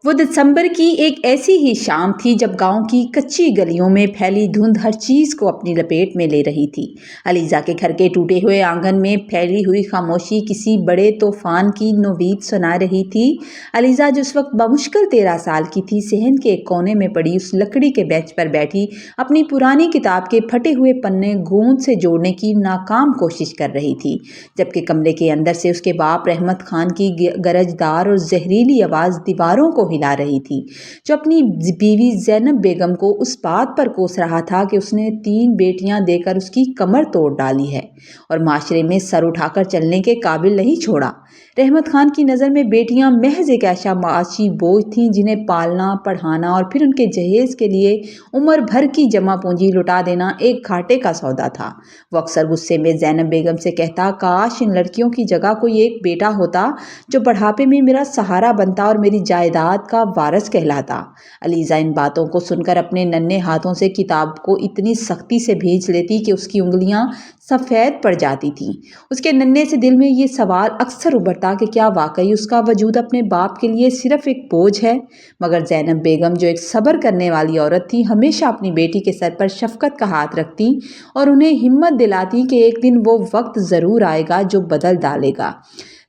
وہ دسمبر کی ایک ایسی ہی شام تھی جب گاؤں کی کچی گلیوں میں پھیلی دھند ہر چیز کو اپنی لپیٹ میں لے رہی تھی۔ علیزہ کے گھر کے ٹوٹے ہوئے آنگن میں پھیلی ہوئی خاموشی کسی بڑے طوفان کی نوید سنا رہی تھی۔ علیزہ جو اس وقت بمشکل 13 سال کی تھی، صحن کے ایک کونے میں پڑی اس لکڑی کے بینچ پر بیٹھی اپنی پرانی کتاب کے پھٹے ہوئے پنے گوند سے جوڑنے کی ناکام کوشش کر رہی تھی، جبکہ کمرے کے اندر سے اس کے باپ رحمت خان کی گرجدار اور زہریلی آواز دیواروں کو ہلا رہی تھی، جو اپنی بیوی زینب بیگم کو اس بات پر کوس رہا تھا کہ اس نے 3 بیٹیاں دے کر اس کی کمر توڑ ڈالی ہے اور معاشرے میں سر اٹھا کر چلنے کے قابل نہیں چھوڑا۔ رحمت خان کی نظر میں بیٹیاں محض ایک ایسا معاشی بوجھ تھیں جنہیں پالنا، پڑھانا اور پھر ان کے جہیز کے لیے عمر بھر کی جمع پونجی لٹا دینا ایک گھاٹے کا سودا تھا۔ وہ اکثر غصے میں زینب بیگم سے کہتا، کاش ان لڑکیوں کی جگہ کوئی ایک بیٹا ہوتا جو بڑھاپے میں میرا سہارا بنتا اور میری جائیداد کا وارث کہلاتا۔ علیزہ ان باتوں کو سن کر اپنے ننھے ہاتھوں سے کتاب کو اتنی سختی سے بھینچ لیتی کہ اس کی انگلیاں سفید پڑ جاتی تھیں۔ اس کے ننھے سے دل میں یہ سوال اکثر ابھرتا کہ کیا واقعی اس کا وجود اپنے باپ کے لیے صرف ایک بوجھ ہے؟ مگر زینب بیگم جو ایک صبر کرنے والی عورت تھی، ہمیشہ اپنی بیٹی کے سر پر شفقت کا ہاتھ رکھتی اور انہیں ہمت دلاتی کہ ایک دن وہ وقت ضرور آئے گا جو بدل ڈالے گا۔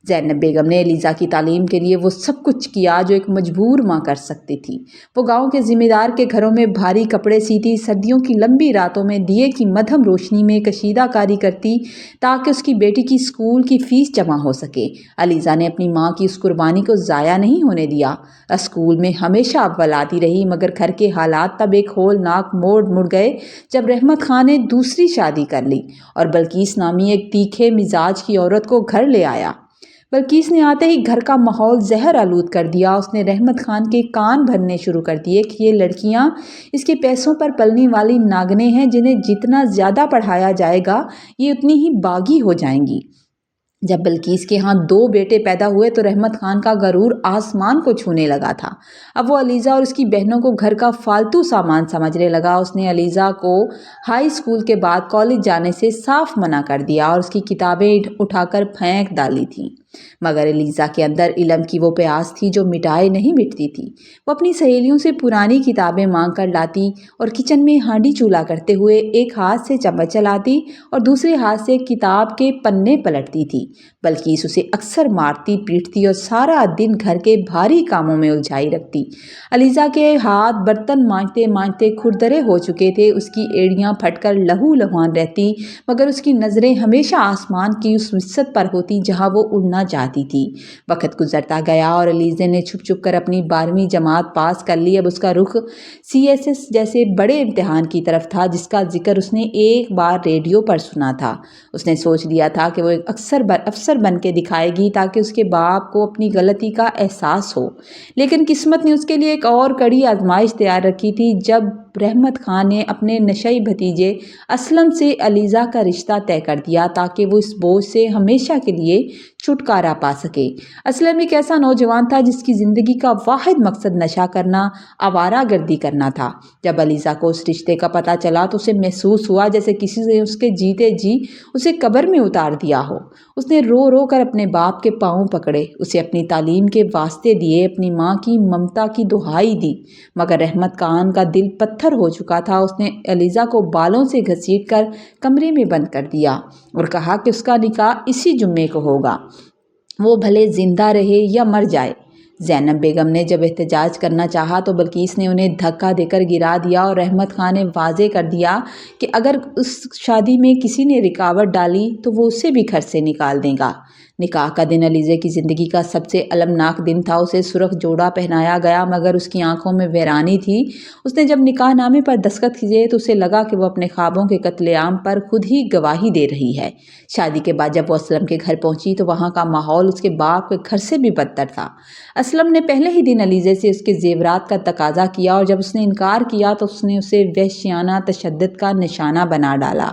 زینب بیگم نے علیزہ کی تعلیم کے لیے وہ سب کچھ کیا جو ایک مجبور ماں کر سکتی تھی۔ وہ گاؤں کے ذمہ دار کے گھروں میں بھاری کپڑے سیتی، سردیوں کی لمبی راتوں میں دیے کی مدھم روشنی میں کشیدہ کاری کرتی تاکہ اس کی بیٹی کی اسکول کی فیس جمع ہو سکے۔ علیزہ نے اپنی ماں کی اس قربانی کو ضائع نہیں ہونے دیا۔ اسکول میں ہمیشہ اول آتی رہی، مگر گھر کے حالات تب ایک ہولناک موڑ مڑ گئے جب رحمت خان نے دوسری شادی کر لی اور بلقیس نامی ایک تیکھے مزاج کی عورت کو گھر لے آیا۔ بلقیس نے آتے ہی گھر کا ماحول زہر آلود کر دیا۔ اس نے رحمت خان کے کان بھرنے شروع کر دیے کہ یہ لڑکیاں اس کے پیسوں پر پلنے والی ناگنیں ہیں، جنہیں جتنا زیادہ پڑھایا جائے گا یہ اتنی ہی باغی ہو جائیں گی۔ جب بلقیس کے ہاں 2 بیٹے پیدا ہوئے تو رحمت خان کا غرور آسمان کو چھونے لگا تھا۔ اب وہ علیزہ اور اس کی بہنوں کو گھر کا فالتو سامان سمجھنے لگا۔ اس نے علیزہ کو ہائی اسکول کے بعد کالج جانے سے صاف منع کر دیا اور اس کی کتابیں اٹھا کر پھینک ڈالی تھیں۔ مگر علیزہ کے اندر علم کی وہ پیاس تھی جو مٹائے نہیں مٹتی تھی۔ وہ اپنی سہیلیوں سے پرانی کتابیں مانگ کر لاتی اور کچن میں ہانڈی چولہا کرتے ہوئے ایک ہاتھ سے چمچ چلاتی اور دوسرے ہاتھ سے کتاب کے پنے پلٹتی تھی۔ بلقیس اسے اکثر مارتی پیٹتی اور سارا دن گھر کے بھاری کاموں میں الجھائی رکھتی۔ علیزہ کے ہاتھ برتن مانجتے مانجتے کھردرے ہو چکے تھے، اس کی ایڑیاں پھٹ کر لہو لہان رہتی، مگر اس کی نظریں ہمیشہ آسمان کی اس وسعت پر ہوتی جہاں وہ اڑنا چاہتی تھی۔ وقت گزرتا گیا اور علیزہ نے چھپ چھپ کر اپنی 12ویں جماعت پاس کر لی۔ اب اس کا رخ CSS جیسے بڑے امتحان کی طرف تھا جس کا ذکر اس نے ایک بار ریڈیو پر سنا تھا۔ اس نے سوچ لیا تھا کہ وہ ایک افسر بن کے دکھائے گی تاکہ اس کے باپ کو اپنی غلطی کا احساس ہو، لیکن قسمت نے اس کے لیے ایک اور کڑی آزمائش تیار رکھی تھی جب رحمت خان نے اپنے نشئی بھتیجے اسلم سے علیزہ کا رشتہ طے کر دیا تاکہ وہ اس بوجھ سے ہمیشہ کے لیے چھٹکارا پا سکے۔ اسلم ایک ایسا نوجوان تھا جس کی زندگی کا واحد مقصد نشہ کرنا، آوارہ گردی کرنا تھا۔ جب علیزہ کو اس رشتے کا پتہ چلا تو اسے محسوس ہوا جیسے کسی نے اس کے جیتے جی اسے قبر میں اتار دیا ہو۔ اس نے رو رو کر اپنے باپ کے پاؤں پکڑے، اسے اپنی تعلیم کے واسطے دیے، اپنی ماں کی ممتا کی دہائی دی، مگر رحمت خان کا دل پتھر ہو چکا تھا۔ اس نے علیزہ کو بالوں سے گھسیٹ کر کمرے میں بند کر دیا اور کہا کہ اس کا نکاح اسی جمعے کو ہوگا، وہ بھلے زندہ رہے یا مر جائے۔ زینب بیگم نے جب احتجاج کرنا چاہا تو بلقیس نے انہیں دھکا دے کر گرا دیا اور رحمت خان نے واضح کر دیا کہ اگر اس شادی میں کسی نے رکاوٹ ڈالی تو وہ اسے بھی گھر سے نکال دے گا۔ نکاح کا دن علیزہ کی زندگی کا سب سے المناک دن تھا۔ اسے سرخ جوڑا پہنایا گیا مگر اس کی آنکھوں میں ویرانی تھی۔ اس نے جب نکاح نامے پر دستخط کیے تو اسے لگا کہ وہ اپنے خوابوں کے قتل عام پر خود ہی گواہی دے رہی ہے۔ شادی کے بعد جب وہ اسلم کے گھر پہنچی تو وہاں کا ماحول اس کے باپ کے گھر سے بھی بدتر تھا۔ اسلم نے پہلے ہی دن علیزہ سے اس کے زیورات کا تقاضا کیا اور جب اس نے انکار کیا تو اس نے اسے وحشیانہ تشدد کا نشانہ بنا ڈالا۔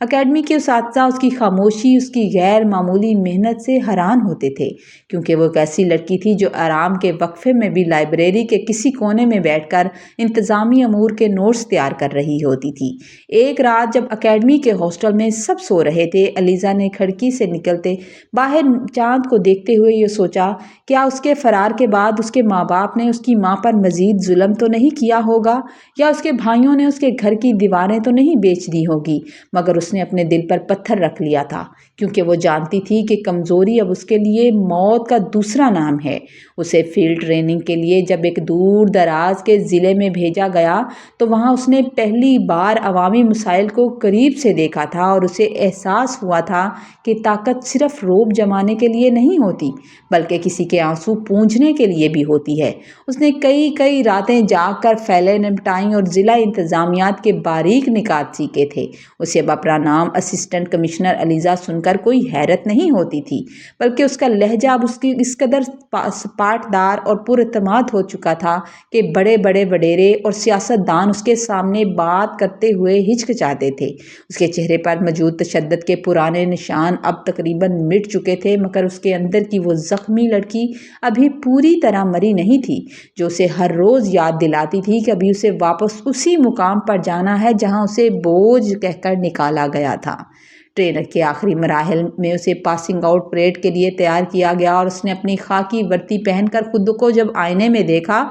اکیڈمی کے اساتذہ اس کی خاموشی، اس کی غیر معمولی محنت سے حیران ہوتے تھے، کیونکہ وہ ایک ایسی لڑکی تھی جو آرام کے وقفے میں بھی لائبریری کے کسی کونے میں بیٹھ کر انتظامی امور کے نوٹس تیار کر رہی ہوتی تھی۔ ایک رات جب اکیڈمی کے ہاسٹل میں سب سو رہے تھے، علیزہ نے کھڑکی سے نکلتے باہر چاند کو دیکھتے ہوئے یہ سوچا، کیا اس کے فرار کے بعد اس کے ماں باپ نے اس کی ماں پر مزید ظلم تو نہیں کیا ہوگا، یا اس کے بھائیوں نے اس کے گھر کی دیواریں تو نہیں بیچ دی ہوگی؟ مگر اس نے اپنے دل پر پتھر رکھ لیا تھا، کیونکہ وہ جانتی تھی کہ کمزوری اب اس کے لیے موت کا دوسرا نام ہے۔ اسے فیلڈ ٹریننگ کے لیے جب ایک دور دراز کے ضلع میں بھیجا گیا تو وہاں اس نے پہلی بار عوامی مسائل کو قریب سے دیکھا تھا، اور اسے احساس ہوا تھا کہ طاقت صرف روب جمانے کے لیے نہیں ہوتی، بلکہ کسی کے آنسو پونجھنے کے لیے بھی ہوتی ہے۔ اس نے کئی راتیں جاگ کر فیلیں نمٹائیں اور ضلع انتظامیات کے باریک نکات سیکھے تھے۔ اسے اب اپنا نام اسسٹنٹ کمشنر علیزہ سن کر کوئی حیرت نہیں ہوتی تھی، بلکہ اس کا لہجہ اب اس کی اس قدر سپاٹدار اور پر اعتماد ہو چکا تھا کہ بڑے بڑے وڈیرے اور سیاست دان اس کے سامنے بات کرتے ہوئے ہچکچاتے تھے۔ اس کے چہرے پر موجود تشدد کے پرانے نشان اب تقریباً مٹ چکے تھے، مگر اس کے اندر کی وہ زخمی لڑکی ابھی پوری طرح مری نہیں تھی، جو اسے ہر روز یاد دلاتی تھی کہ ابھی اسے واپس اسی مقام پر جانا ہے جہاں اسے بوجھ کہہ کر نکالا گیا تھا۔ ٹرینر کے آخری مراحل میں اسے پاسنگ آؤٹ پریڈ کے لیے تیار کیا گیا، اور اس نے اپنی خاکی وردی پہن کر خود کو جب آئینے میں دیکھا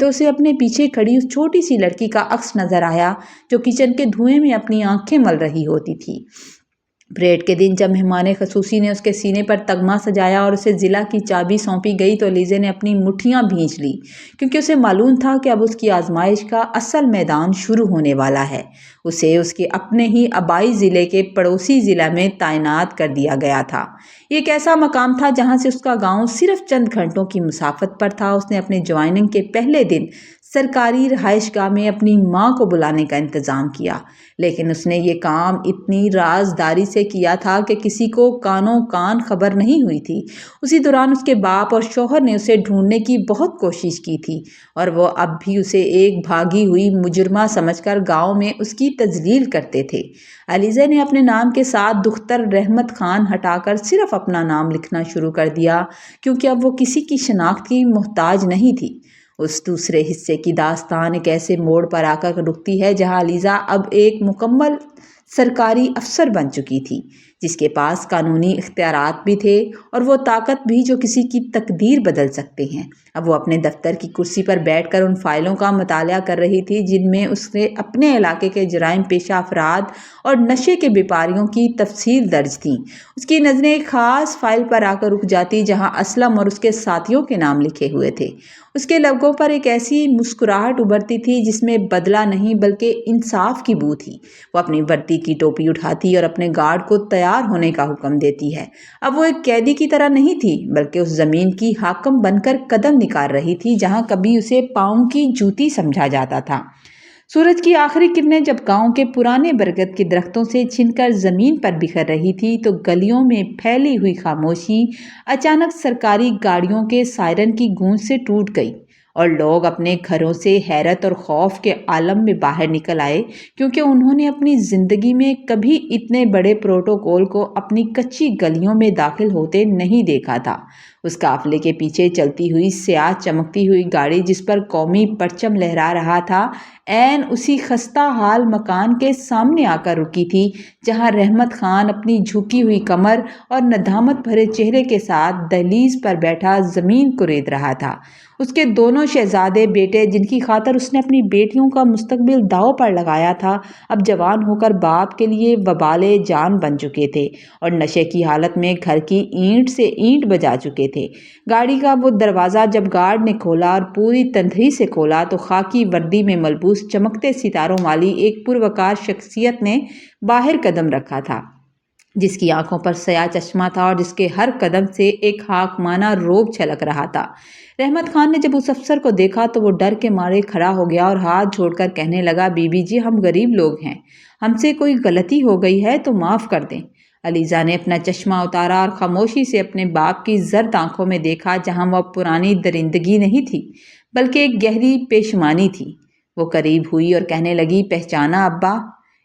تو اسے اپنے پیچھے کھڑی اس چھوٹی سی لڑکی کا عکس نظر آیا جو کچن کے دھوئیں میں اپنی آنکھیں مل رہی ہوتی تھی۔ پریڈ کے دن جب مہمان خصوصی نے اس کے سینے پر تگمہ سجایا اور اسے ضلع کی چابی سونپی گئی تو علیزہ نے اپنی مٹھیاں بھینچ لی، کیونکہ اسے معلوم تھا کہ اب اس کی آزمائش کا اصل میدان شروع ہونے والا ہے۔ اسے اس کے اپنے ہی آبائی ضلع کے پڑوسی ضلع میں تعینات کر دیا گیا تھا۔ یہ ایک ایسا مقام تھا جہاں سے اس کا گاؤں صرف چند گھنٹوں کی مسافت پر تھا۔ اس نے اپنے جوائننگ کے پہلے دن سرکاری رہائش گاہ میں اپنی ماں کو بلانے کا انتظام کیا، لیکن اس نے یہ کام اتنی رازداری سے کیا تھا کہ کسی کو کانوں کان خبر نہیں ہوئی تھی۔ اسی دوران اس کے باپ اور شوہر نے اسے ڈھونڈنے کی بہت کوشش کی تھی، اور وہ اب بھی اسے ایک بھاگی ہوئی مجرمہ سمجھ کر گاؤں میں اس کی تذلیل کرتے تھے۔ علیزہ نے اپنے نام کے ساتھ دختر رحمت خان ہٹا کر صرف اپنا نام لکھنا شروع کر دیا، کیونکہ اب وہ کسی کی شناخت کی محتاج نہیں تھی۔ اس دوسرے حصے کی داستان ایک ایسے موڑ پر آ کر رکتی ہے جہاں علیزہ اب ایک مکمل سرکاری افسر بن چکی تھی، جس کے پاس قانونی اختیارات بھی تھے اور وہ طاقت بھی جو کسی کی تقدیر بدل سکتے ہیں۔ اب وہ اپنے دفتر کی کرسی پر بیٹھ کر ان فائلوں کا مطالعہ کر رہی تھی جن میں اس نے اپنے علاقے کے جرائم پیشہ افراد اور نشے کے بیپاریوں کی تفصیل درج تھیں۔ اس کی نظریں ایک خاص فائل پر آ کر رک جاتی جہاں اسلم اور اس کے ساتھیوں کے نام لکھے ہوئے تھے۔ اس کے لبوں پر ایک ایسی مسکراہٹ ابھرتی تھی جس میں بدلہ نہیں بلکہ انصاف کی بو تھی۔ وہ اپنی وردی کی ٹوپی اٹھاتی اور اپنے گارڈ کو تیار ہونے کا حکم دیتی ہے۔ اب وہ ایک قیدی کی طرح نہیں تھی، بلکہ اس زمین کی حاکم بن کر قدم نکال رہی تھی جہاں کبھی اسے پاؤں کی جوتی سمجھا جاتا تھا۔ سورج کی آخری کرنیں جب گاؤں کے پرانے برگد کے درختوں سے چھن کر زمین پر بکھر رہی تھی تو گلیوں میں پھیلی ہوئی خاموشی اچانک سرکاری گاڑیوں کے سائرن کی گونج سے ٹوٹ گئی، اور لوگ اپنے گھروں سے حیرت اور خوف کے عالم میں باہر نکل آئے، کیونکہ انہوں نے اپنی زندگی میں کبھی اتنے بڑے پروٹوکول کو اپنی کچی گلیوں میں داخل ہوتے نہیں دیکھا تھا۔ اس قافلے کے پیچھے چلتی ہوئی سیاہ چمکتی ہوئی گاڑی جس پر قومی پرچم لہرا رہا تھا، عین اسی خستہ حال مکان کے سامنے آ کر رکی تھی جہاں رحمت خان اپنی جھکی ہوئی کمر اور ندامت بھرے چہرے کے ساتھ دہلیز پر بیٹھا زمین کو رید رہا تھا۔ اس کے دونوں شہزادے بیٹے جن کی خاطر اس نے اپنی بیٹیوں کا مستقبل داؤ پر لگایا تھا، اب جوان ہو کر باپ کے لیے وبال جان بن چکے تھے اور نشے کی حالت میں گھر کی اینٹ سے اینٹ بجا چکے تھے۔ گاڑی کا وہ دروازہ جب گارڈ نے کھولا اور پوری تندہی سے کھولا تو خاکی وردی میں ملبوس چمکتے ستاروں والی ایک پروقار شخصیت نے باہر قدم رکھا تھا، جس کی آنکھوں پر سیاہ چشمہ تھا اور جس کے ہر قدم سے ایک حاکمانہ روب چھلک رہا تھا۔ رحمت خان نے جب اس افسر کو دیکھا تو وہ ڈر کے مارے کھڑا ہو گیا اور ہاتھ جوڑ کر کہنے لگا، بی بی جی، ہم غریب لوگ ہیں، ہم سے کوئی غلطی ہو گئی ہے تو معاف کر دیں۔ علیزہ نے اپنا چشمہ اتارا اور خاموشی سے اپنے باپ کی زرد آنکھوں میں دیکھا جہاں وہ پرانی درندگی نہیں تھی بلکہ ایک گہری پیشمانی تھی۔ وہ قریب ہوئی اور کہنے لگی، پہچانا ابا؟